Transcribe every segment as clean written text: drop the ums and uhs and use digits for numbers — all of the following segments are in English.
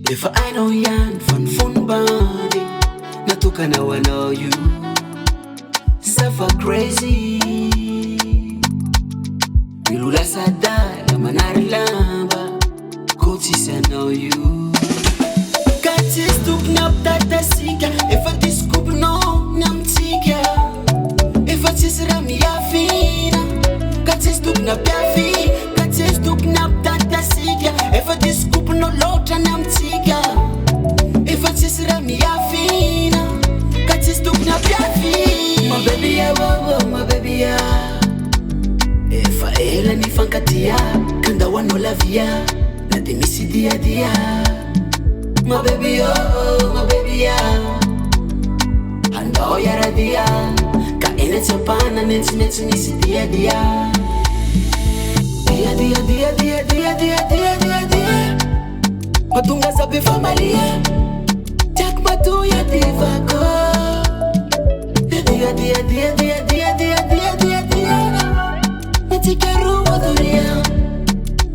If I know yan van body, natuka na I know you suffer crazy. Wilula sada la manari lamba, coaches I know you. Katis tuk nap tata sika, if I discoop no nam tika, if I tisra mi afina, katis tuk nap yafi, katis tuk nap tata sika, if I discoop no lotra nam tika, if I tisra mi afina, katis tuk nap yafi. My baby ya, my baby ya. If I ela ni fankatia, kanda wano la via, na demisi dia dia. My baby oh, my baby yeah. Hando yara dia, ka ene chapana nensi nisi dia dia. Dia dia dia dia dia dia dia dia dia. Matunga sabi familia, jak matu ya divako. Dia dia dia dia dia dia dia dia dia. Matikaru waduria,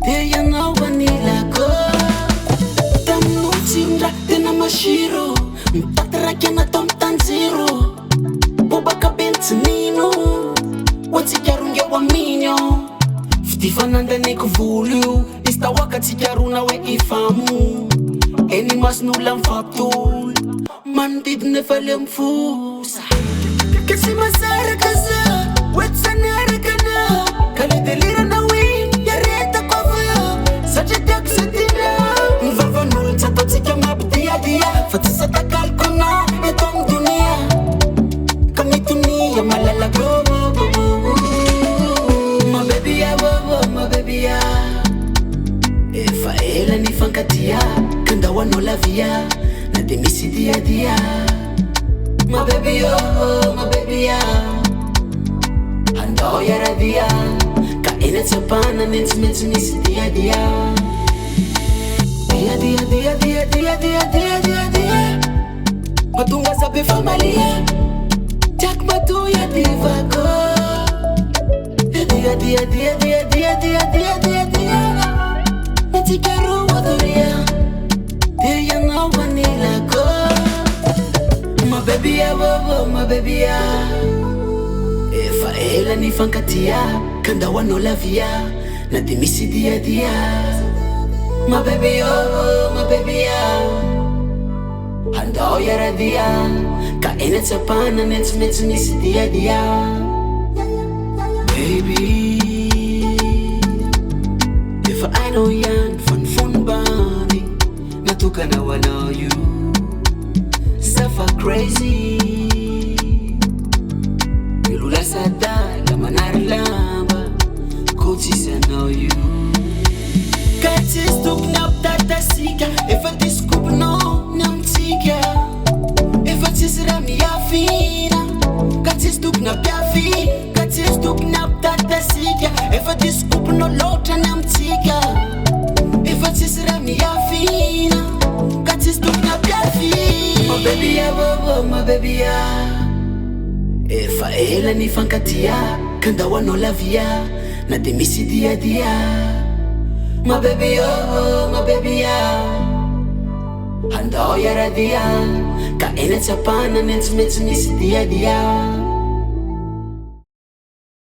dia yang awanila ko. Simra tena mashiro, mpatarakia na tom tanziro. Bubaka bentinino, watikarunge wa minyo. Fitifananda neko vulu, ista wakati karuna we ifamu. Eni mas nulam fatul, mandid nefale mfusa. Kasi masara kaza, wetsanara kana. Kale delira na win, yareta kova. Sacha dak satina. Fatisa takal kona etong dunia, kami dunia malala go. My baby ya, my baby ya. If I ela ni fankatia, kanda wano la via, na demisi dia dia. My baby oh, my baby ya. Hando yara dia, ka ina chapana nensi nisi dia dia. Dia dia dia dia dia dia dia dia dia. Matunga sabi familia, jak matu ya divako. Dia dia dia dia dia dia dia dia dia. Matikaru waduria, dia yang awanila ko. My baby ya, my baby ya. If I ela ni fankatia, kanda wano la via, na demisi dia dia. My baby oh, my baby yeah. Hando yara dia, ka ene chapana nensi nisi dia dia. Baby, if I know yan van body, natuka na I know you suffer crazy. Wilula sada la manari lamba, coaches I know you. Katis tuk nap tata sika, if I discoop no nam tika, if I tisra mi afina, katis tuk nap yafi, katis tuk nap tata sika, if I discoop no lotra nam tika, if I tisra mi afina, katis tuk nap yafi. My baby ya, my baby ya. If I ela ni fankatia, kanda wano la via, na demisi dia dia. My baby oh, my baby yeah. Hando yara dia, ka ene chapana nensi nisi dia dia.